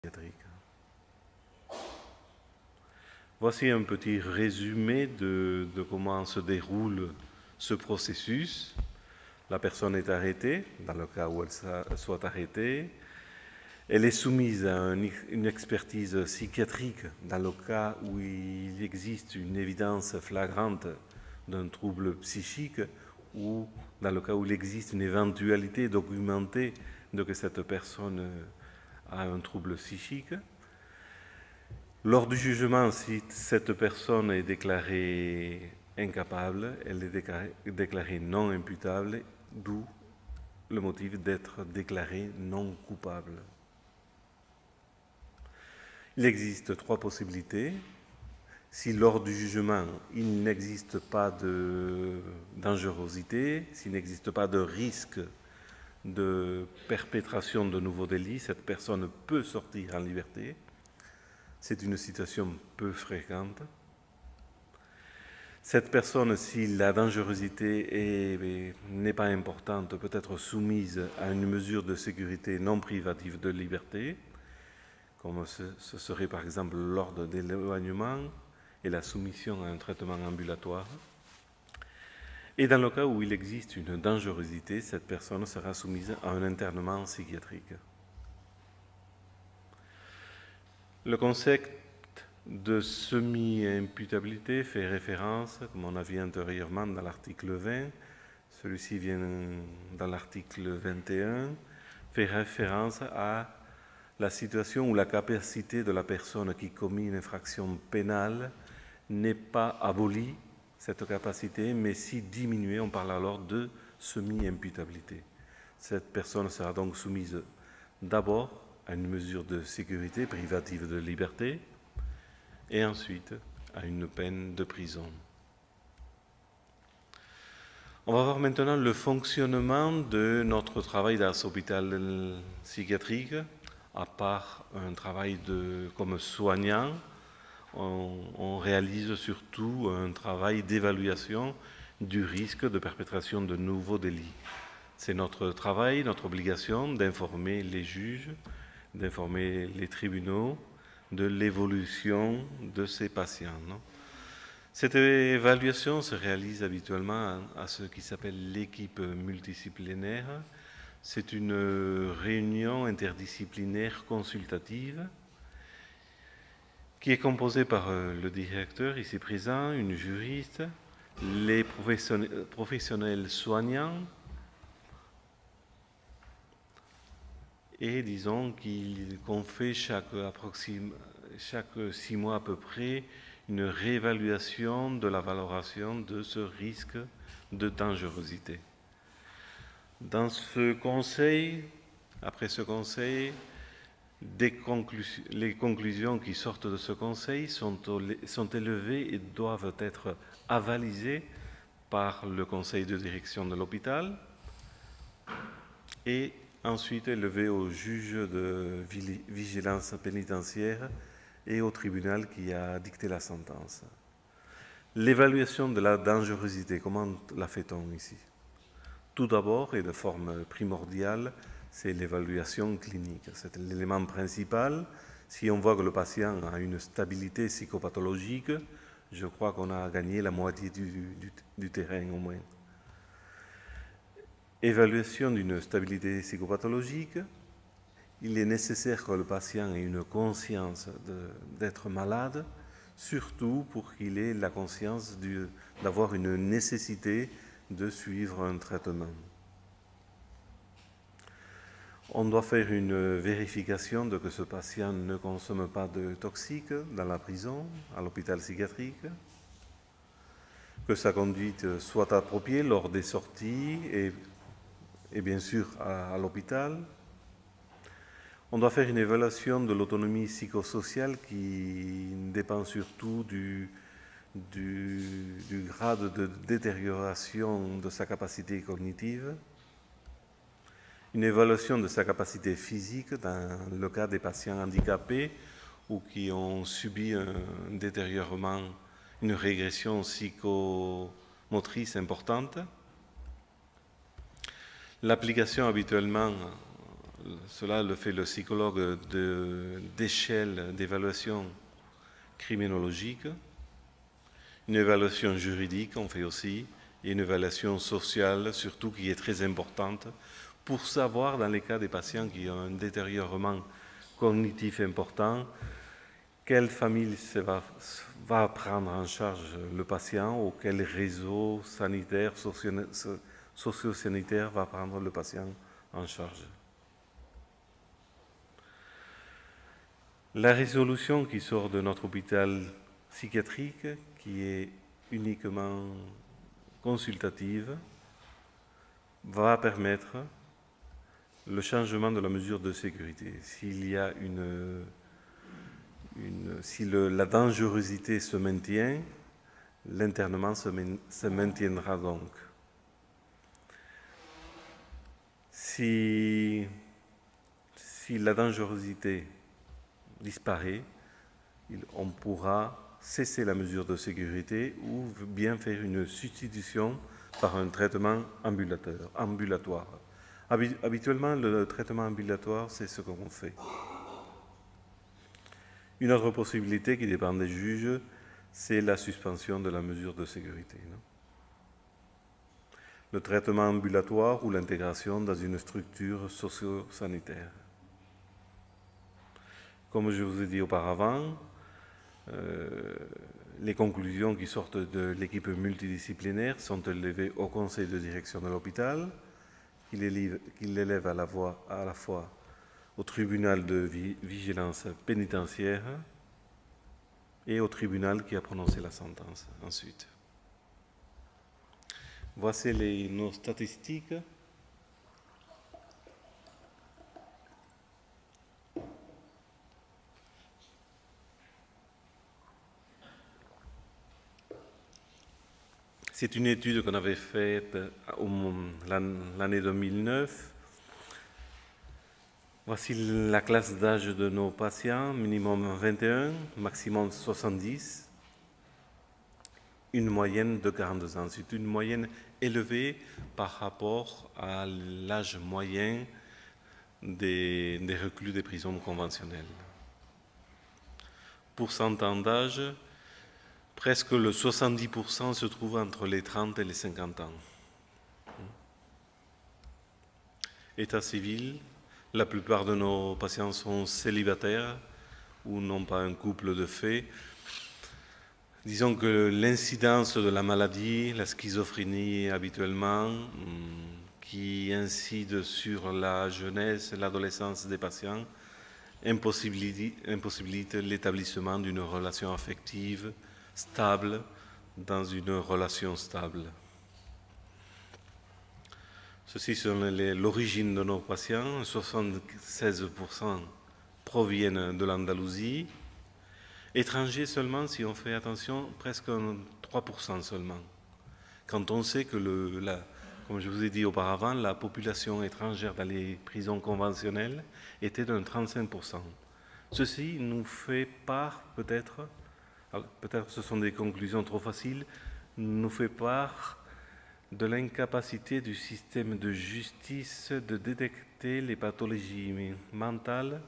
Psychiatrique. Voici un petit résumé de comment se déroule ce processus. La personne est arrêtée, dans le cas où elle soit arrêtée. Elle est soumise à une expertise psychiatrique dans le cas où il existe une évidence flagrante d'un trouble psychique ou dans le cas où il existe une éventualité documentée de que cette personne a un trouble psychique. Lors du jugement, si cette personne est déclarée incapable, elle est déclarée non imputable, d'où le motif d'être déclarée non coupable. Il existe trois possibilités. Si lors du jugement, il n'existe pas de dangerosité, s'il n'existe pas de risque de perpétration de nouveaux délits, cette personne peut sortir en liberté. C'est une situation peu fréquente. Cette personne, si la dangerosité n'est pas importante, peut être soumise à une mesure de sécurité non privative de liberté, comme ce serait par exemple l'ordre d'éloignement et la soumission à un traitement ambulatoire. Et dans le cas où il existe une dangerosité, cette personne sera soumise à un internement psychiatrique. Le concept de semi-imputabilité fait référence, comme on a vu antérieurement dans l'article 20, celui-ci vient dans l'article 21, fait référence à la situation où la capacité de la personne qui commet une infraction pénale n'est pas abolie, cette capacité, mais si diminuée, on parle alors de semi-imputabilité. Cette personne sera donc soumise d'abord à une mesure de sécurité privative de liberté et ensuite à une peine de prison. On va voir maintenant le fonctionnement de notre travail dans cet hôpital psychiatrique. À part un travail comme soignant, on réalise surtout un travail d'évaluation du risque de perpétration de nouveaux délits. C'est notre travail, notre obligation d'informer les juges, d'informer les tribunaux de l'évolution de ces patients. Cette évaluation se réalise habituellement à ce qui s'appelle l'équipe multidisciplinaire. C'est une réunion interdisciplinaire consultative qui est composée par le directeur ici présent, une juriste, les professionnels soignants et disons qu'on fait chaque 6 mois à peu près une réévaluation de la valoration de ce risque de dangerosité. Dans ce conseil, après ce conseil, les conclusions qui sortent de ce conseil sont élevées et doivent être avalisées par le conseil de direction de l'hôpital et ensuite élevées au juge de vigilance pénitentiaire et au tribunal qui a dicté la sentence. L'évaluation de la dangerosité, comment la fait-on ici ? Tout d'abord, et de forme primordiale, c'est l'évaluation clinique. C'est l'élément principal. Si on voit que le patient a une stabilité psychopathologique, je crois qu'on a gagné la moitié du terrain au moins. Évaluation d'une stabilité psychopathologique, il est nécessaire que le patient ait une conscience d'être malade, surtout pour qu'il ait la conscience d'avoir une nécessité de suivre un traitement. On doit faire une vérification de que ce patient ne consomme pas de toxiques dans la prison, à l'hôpital psychiatrique, que sa conduite soit appropriée lors des sorties et bien sûr à l'hôpital. On doit faire une évaluation de l'autonomie psychosociale qui dépend surtout du grade de détérioration de sa capacité cognitive. Une évaluation de sa capacité physique dans le cas des patients handicapés ou qui ont subi un détérioration, une régression psychomotrice importante. L'application habituellement cela le fait le psychologue d'échelle d'évaluation criminologique, une évaluation juridique on fait aussi, et une évaluation sociale surtout qui est très importante pour savoir dans les cas des patients qui ont un détériorement cognitif important, quelle famille va prendre en charge le patient ou quel réseau sanitaire, socio-sanitaire va prendre le patient en charge. La résolution qui sort de notre hôpital psychiatrique, qui est uniquement consultative, va permettre le changement de la mesure de sécurité. S'il y a si la dangerosité se maintient, l'internement se maintiendra donc. Si la dangerosité disparaît, on pourra cesser la mesure de sécurité ou bien faire une substitution par un traitement ambulatoire. Habituellement, le traitement ambulatoire, c'est ce qu'on fait. Une autre possibilité qui dépend des juges, c'est la suspension de la mesure de sécurité. Le traitement ambulatoire ou l'intégration dans une structure socio-sanitaire. Comme je vous ai dit auparavant, les conclusions qui sortent de l'équipe multidisciplinaire sont élevées au conseil de direction de l'hôpital, qui l'élève à la fois au tribunal de vigilance pénitentiaire et au tribunal qui a prononcé la sentence ensuite. Voici nos statistiques. C'est une étude qu'on avait faite l'année 2009. Voici la classe d'âge de nos patients, minimum 21, maximum 70, une moyenne de 42 ans. C'est une moyenne élevée par rapport à l'âge moyen des reclus des prisons conventionnelles. Pourcentage d'âge, presque le 70% se trouve entre les 30 et les 50 ans. État civil, la plupart de nos patients sont célibataires ou n'ont pas un couple de fait. Disons que l'incidence de la maladie, la schizophrénie habituellement, qui incide sur la jeunesse et l'adolescence des patients, impossibilite l'établissement d'une relation affective stable dans une relation stable. Ceci sont l'origine de nos patients. 76% proviennent de l'Andalousie. Étrangers seulement, si on fait attention, presque 3% seulement. Quand on sait que, comme je vous ai dit auparavant, la population étrangère dans les prisons conventionnelles était d'un 35%. Ceci nous fait part, peut-être ce sont des conclusions trop faciles, nous fait part de l'incapacité du système de justice de détecter les pathologies mentales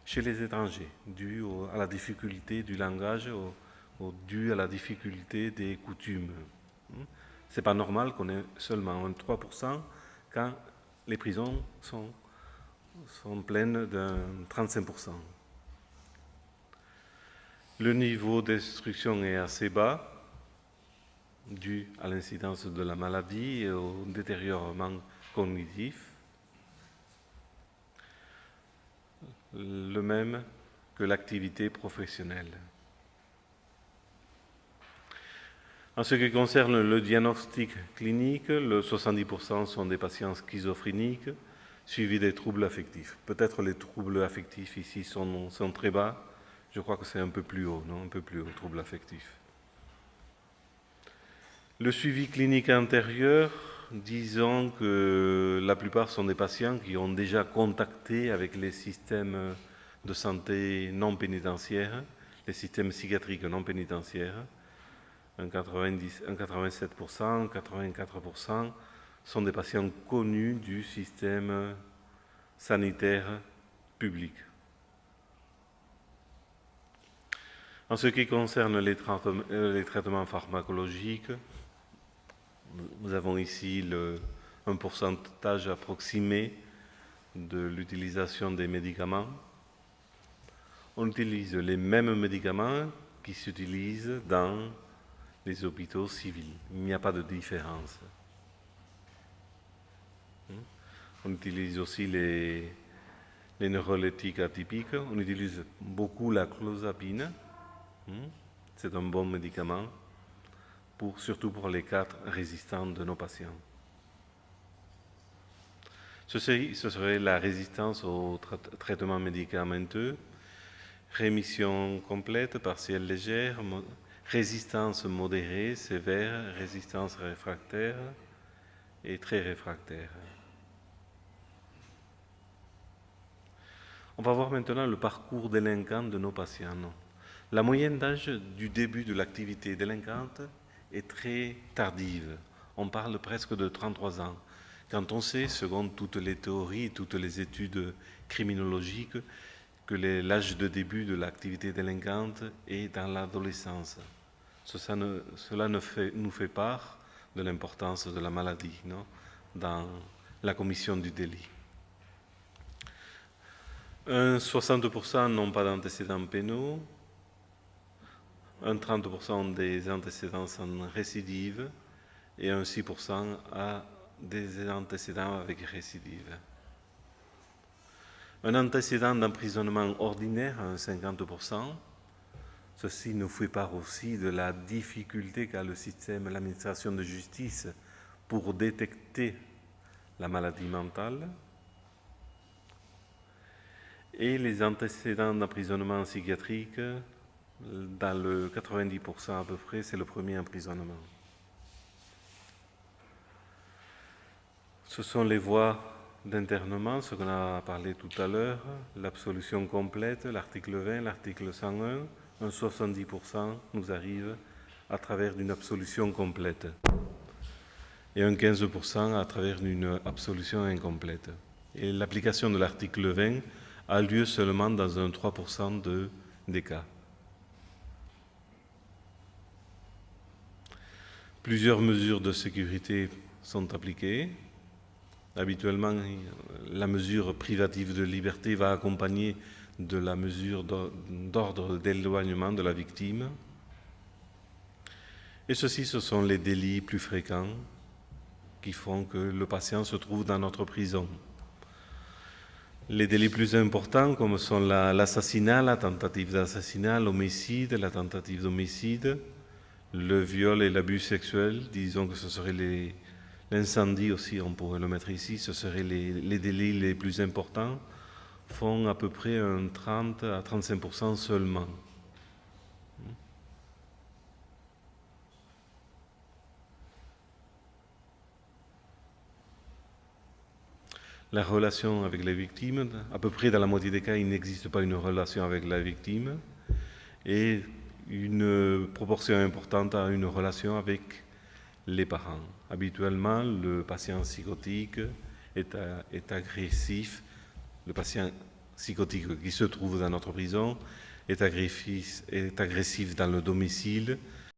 chez les étrangers, dues à la difficulté du langage ou dues à la difficulté des coutumes. Ce n'est pas normal qu'on ait seulement un 3% quand les prisons sont pleines d'un 35%. Le niveau d'instruction est assez bas, dû à l'incidence de la maladie et au détériorement cognitif, le même que l'activité professionnelle. En ce qui concerne le diagnostic clinique, le 70% sont des patients schizophréniques, suivis des troubles affectifs. Peut-être les troubles affectifs ici sont très bas, je crois que c'est un peu plus haut, non ? Un peu plus haut, troubles affectifs. Le suivi clinique antérieur, disons que la plupart sont des patients qui ont déjà contacté avec les systèmes de santé non pénitentiaires, les systèmes psychiatriques non pénitentiaires. Un 87%, 84% sont des patients connus du système sanitaire public. En ce qui concerne les traitements pharmacologiques, nous avons ici un pourcentage approximé de l'utilisation des médicaments. On utilise les mêmes médicaments qui s'utilisent dans les hôpitaux civils. Il n'y a pas de différence. On utilise aussi les neuroleptiques atypiques. On utilise beaucoup la clozapine. C'est un bon médicament, surtout pour les cas résistants de nos patients. Ce serait la résistance au traitement médicamenteux, rémission complète, partielle légère, résistance modérée, sévère, résistance réfractaire et très réfractaire. On va voir maintenant le parcours délinquant de nos patients. La moyenne d'âge du début de l'activité délinquante est très tardive. On parle presque de 33 ans. Quand on sait, selon toutes les théories, toutes les études criminologiques, que l'âge de début de l'activité délinquante est dans l'adolescence. Cela nous fait part de l'importance de la maladie, non, dans la commission du délit. 60% n'ont pas d'antécédents pénaux, 30% des antécédents sont récidives et 6% a des antécédents avec récidive. Un antécédent d'emprisonnement ordinaire, 50%, ceci nous fait part aussi de la difficulté qu'a le système, l'administration de justice pour détecter la maladie mentale. Et les antécédents d'emprisonnement psychiatrique, dans le 90% à peu près, c'est le premier emprisonnement. Ce sont les voies d'internement, ce qu'on a parlé tout à l'heure, l'absolution complète, l'article 20, l'article 101, un 70% nous arrive à travers d'une absolution complète et un 15% à travers d'une absolution incomplète. Et l'application de l'article 20 a lieu seulement dans un 3% des cas. Plusieurs mesures de sécurité sont appliquées. Habituellement, la mesure privative de liberté va accompagner de la mesure d'ordre d'éloignement de la victime. Et ceci, ce sont les délits plus fréquents qui font que le patient se trouve dans notre prison. Les délits plus importants, comme sont l'assassinat, la tentative d'assassinat, l'homicide, la tentative d'homicide, le viol et l'abus sexuel, disons que ce serait l'incendie aussi, on pourrait le mettre ici, ce seraient les délits les plus importants, font à peu près un 30 à 35% seulement. La relation avec les victimes, à peu près dans la moitié des cas, il n'existe pas une relation avec la victime, et une proportion importante a une relation avec les parents. Habituellement, le patient psychotique est agressif. Le patient psychotique qui se trouve dans notre prison est agressif dans le domicile